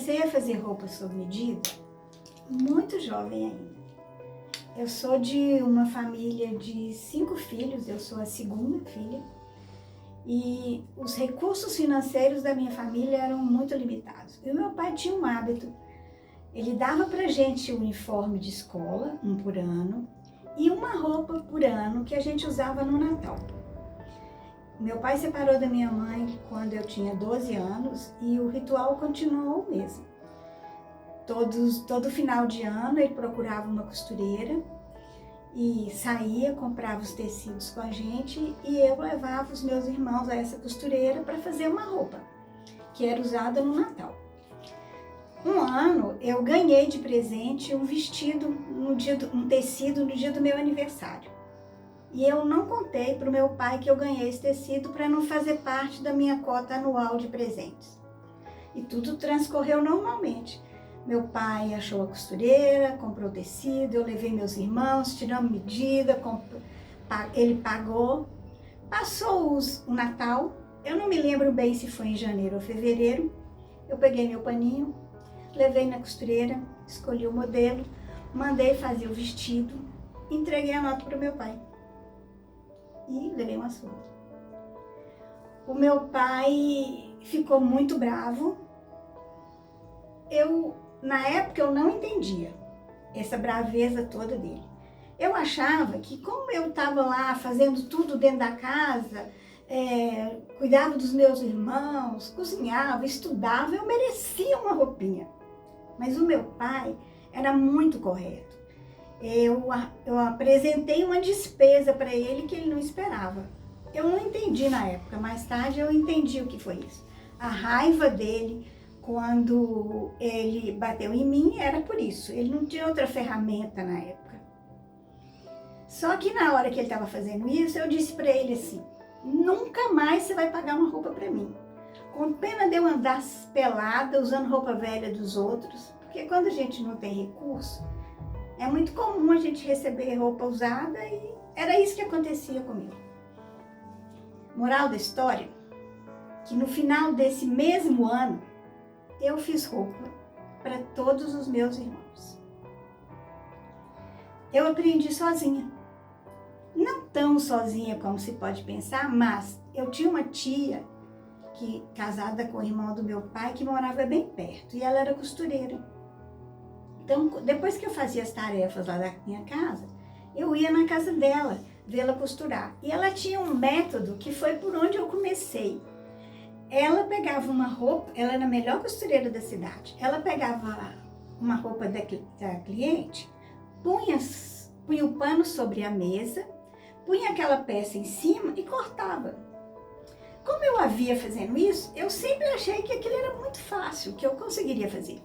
comecei a fazer roupa sob medida muito jovem ainda. Eu sou de uma família de 5 filhos, eu sou a segunda filha. E os recursos financeiros da minha família eram muito limitados. E o meu pai tinha um hábito. Ele dava pra gente o uniforme de escola, um por ano, e uma roupa por ano que a gente usava no Natal. Meu pai separou da minha mãe quando eu tinha 12 anos e o ritual continuou o mesmo. Todo final de ano ele procurava uma costureira e saía, comprava os tecidos com a gente e eu levava os meus irmãos a essa costureira para fazer uma roupa que era usada no Natal. Um ano eu ganhei de presente um vestido, um tecido no dia do meu aniversário. E eu não contei para o meu pai que eu ganhei esse tecido para não fazer parte da minha cota anual de presentes. E tudo transcorreu normalmente. Meu pai achou a costureira, comprou o tecido, eu levei meus irmãos, tiramos medida, ele pagou. Passou o Natal, eu não me lembro bem se foi em janeiro ou fevereiro, eu peguei meu paninho, levei na costureira, escolhi o modelo, mandei fazer o vestido, entreguei a nota para o meu pai. E levei uma surra. O meu pai ficou muito bravo. Na época eu não entendia essa braveza toda dele. Eu achava que como eu estava lá fazendo tudo dentro da casa, cuidava dos meus irmãos, cozinhava, estudava, eu merecia uma roupinha. Mas o meu pai era muito correto. Eu apresentei uma despesa para ele que ele não esperava. Eu não entendi na época, mais tarde eu entendi o que foi isso. A raiva dele quando ele bateu em mim era por isso. Ele não tinha outra ferramenta na época. Só que na hora que ele estava fazendo isso, eu disse para ele assim: nunca mais você vai pagar uma roupa para mim. Com pena de eu andar pelada, usando roupa velha dos outros, porque quando a gente não tem recurso, é muito comum a gente receber roupa usada e era isso que acontecia comigo. Moral da história, que no final desse mesmo ano, eu fiz roupa para todos os meus irmãos. Eu aprendi sozinha. Não tão sozinha como se pode pensar, mas eu tinha uma tia casada com o irmão do meu pai, que morava bem perto, e ela era costureira. Então, depois que eu fazia as tarefas lá da minha casa, eu ia na casa dela, vê-la costurar. E ela tinha um método que foi por onde eu comecei. Ela pegava uma roupa, ela era a melhor costureira da cidade, ela pegava uma roupa da cliente, punha o pano sobre a mesa, punha aquela peça em cima e cortava. Como eu a via fazendo isso, eu sempre achei que aquilo era muito fácil, que eu conseguiria fazer.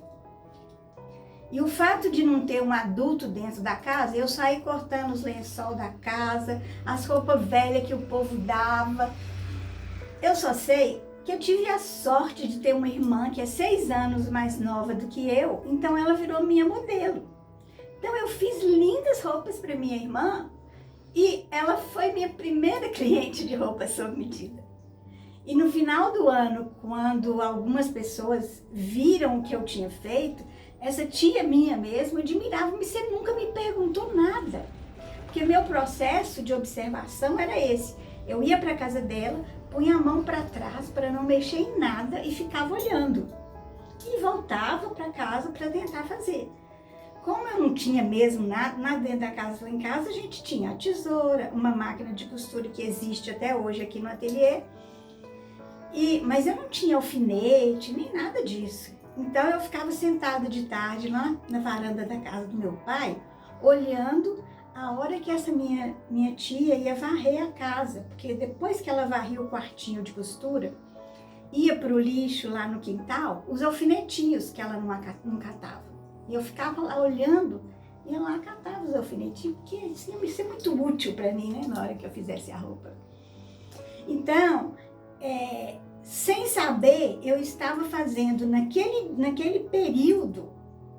E o fato de não ter um adulto dentro da casa, eu saí cortando os lençol da casa, as roupas velhas que o povo dava. Eu só sei que eu tive a sorte de ter uma irmã que é 6 anos mais nova do que eu, então ela virou minha modelo. Então eu fiz lindas roupas para minha irmã e ela foi minha primeira cliente de roupa sob medida. E no final do ano, quando algumas pessoas viram o que eu tinha feito, essa tia minha mesmo admirava-me, você nunca me perguntou nada. Porque meu processo de observação era esse. Eu ia para a casa dela, punha a mão para trás para não mexer em nada e ficava olhando. E voltava para casa para tentar fazer. Como eu não tinha mesmo nada dentro da casa, lá em casa a gente tinha a tesoura, uma máquina de costura que existe até hoje aqui no ateliê. Mas eu não tinha alfinete, nem nada disso. Então eu ficava sentada de tarde lá na varanda da casa do meu pai, olhando a hora que essa minha tia ia varrer a casa. Porque depois que ela varria o quartinho de costura, ia para o lixo lá no quintal, os alfinetinhos que ela não catava. E eu ficava lá olhando, e ela catava os alfinetinhos, porque isso ia ser muito útil para mim, né, na hora que eu fizesse a roupa. Então, sem saber, eu estava fazendo naquele período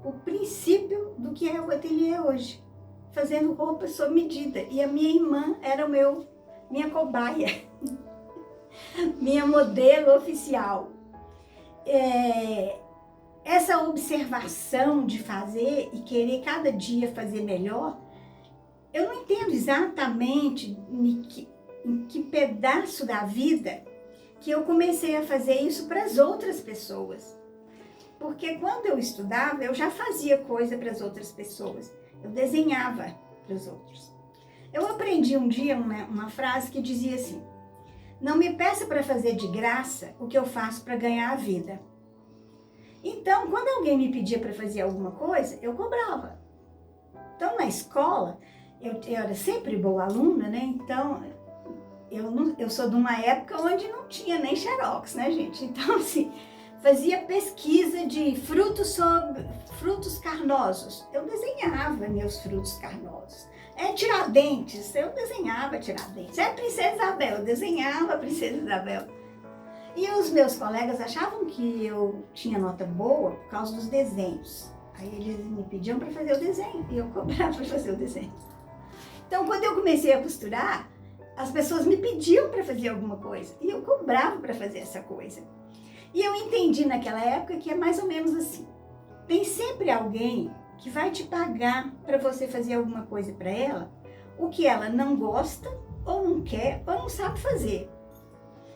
o princípio do que é o ateliê hoje, fazendo roupa sob medida. E a minha irmã era minha cobaia, minha modelo oficial. essa observação de fazer e querer cada dia fazer melhor, eu não entendo exatamente em que pedaço da vida que eu comecei a fazer isso para as outras pessoas. Porque quando eu estudava, eu já fazia coisa para as outras pessoas. Eu desenhava para os outros. Eu aprendi um dia uma frase que dizia assim: não me peça para fazer de graça o que eu faço para ganhar a vida. Então, quando alguém me pedia para fazer alguma coisa, eu cobrava. Então, na escola, eu era sempre boa aluna, né? Então, eu sou de uma época onde não tinha nem xerox, né, gente? Então, assim, fazia pesquisa de frutos carnosos. Eu desenhava meus frutos carnosos. Tiradentes, eu desenhava Tiradentes. Princesa Isabel, eu desenhava a Princesa Isabel. E os meus colegas achavam que eu tinha nota boa por causa dos desenhos. Aí eles me pediam para fazer o desenho e eu cobrava para fazer o desenho. Então, quando eu comecei a costurar, as pessoas me pediam para fazer alguma coisa e eu cobrava para fazer essa coisa. E eu entendi naquela época que é mais ou menos assim. Tem sempre alguém que vai te pagar para você fazer alguma coisa para ela, o que ela não gosta, ou não quer, ou não sabe fazer.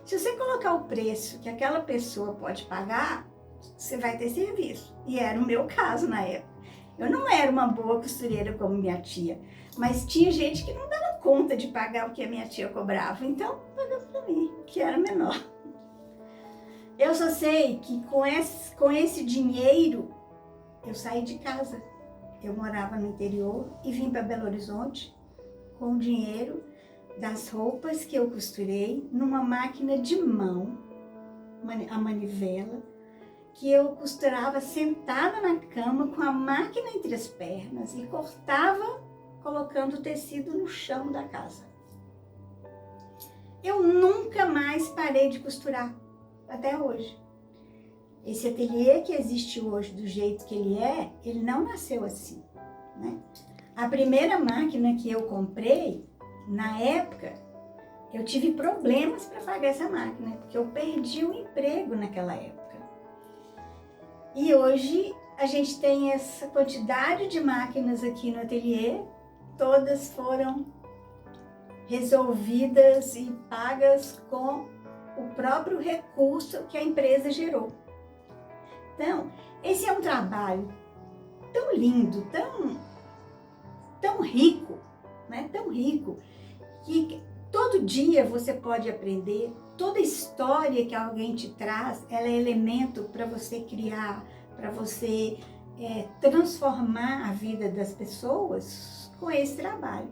Se você colocar o preço que aquela pessoa pode pagar, você vai ter serviço. E era o meu caso na época. Eu não era uma boa costureira como minha tia, mas tinha gente que não dava conta de pagar o que a minha tia cobrava, então pagava para mim, que era menor. Eu só sei que com esse dinheiro eu saí de casa. Eu morava no interior e vim para Belo Horizonte com o dinheiro das roupas que eu costurei numa máquina de mão, a manivela, que eu costurava sentada na cama com a máquina entre as pernas e cortava colocando o tecido no chão da casa. Eu nunca mais parei de costurar, até hoje. Esse ateliê que existe hoje do jeito que ele não nasceu assim, né? A primeira máquina que eu comprei, na época, eu tive problemas para pagar essa máquina, porque eu perdi o emprego naquela época. E hoje a gente tem essa quantidade de máquinas aqui no ateliê, todas foram resolvidas e pagas com o próprio recurso que a empresa gerou. Então, esse é um trabalho tão lindo, tão rico, né? Tão rico, que todo dia você pode aprender. Toda história que alguém te traz, ela é elemento para você criar, para você transformar a vida das pessoas com esse trabalho.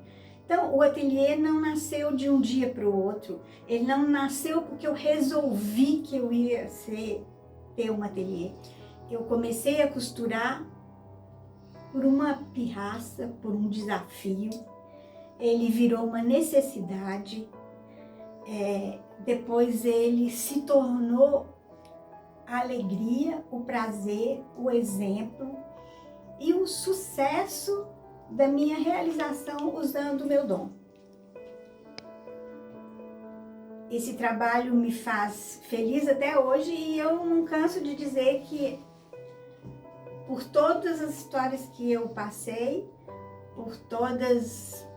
Então, o ateliê não nasceu de um dia para o outro. Ele não nasceu porque eu resolvi que eu ia ter um ateliê. Eu comecei a costurar por uma pirraça, por um desafio. Ele virou uma necessidade. Depois ele se tornou a alegria, o prazer, o exemplo e o sucesso da minha realização usando o meu dom. Esse trabalho me faz feliz até hoje e eu não canso de dizer que por todas as histórias que eu passei, por todas,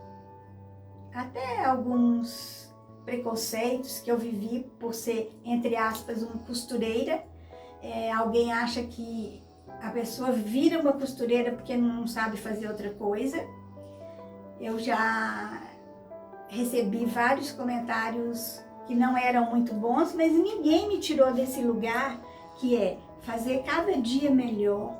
até alguns preconceitos que eu vivi por ser, entre aspas, uma costureira. Alguém acha que a pessoa vira uma costureira porque não sabe fazer outra coisa. Eu já recebi vários comentários que não eram muito bons, mas ninguém me tirou desse lugar que é fazer cada dia melhor,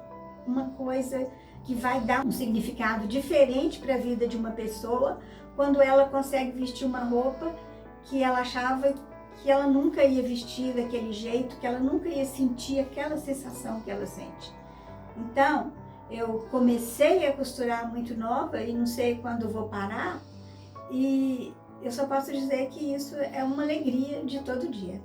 uma coisa que vai dar um significado diferente para a vida de uma pessoa quando ela consegue vestir uma roupa que ela achava que ela nunca ia vestir daquele jeito, que ela nunca ia sentir aquela sensação que ela sente. Então, eu comecei a costurar muito nova e não sei quando vou parar, e eu só posso dizer que isso é uma alegria de todo dia.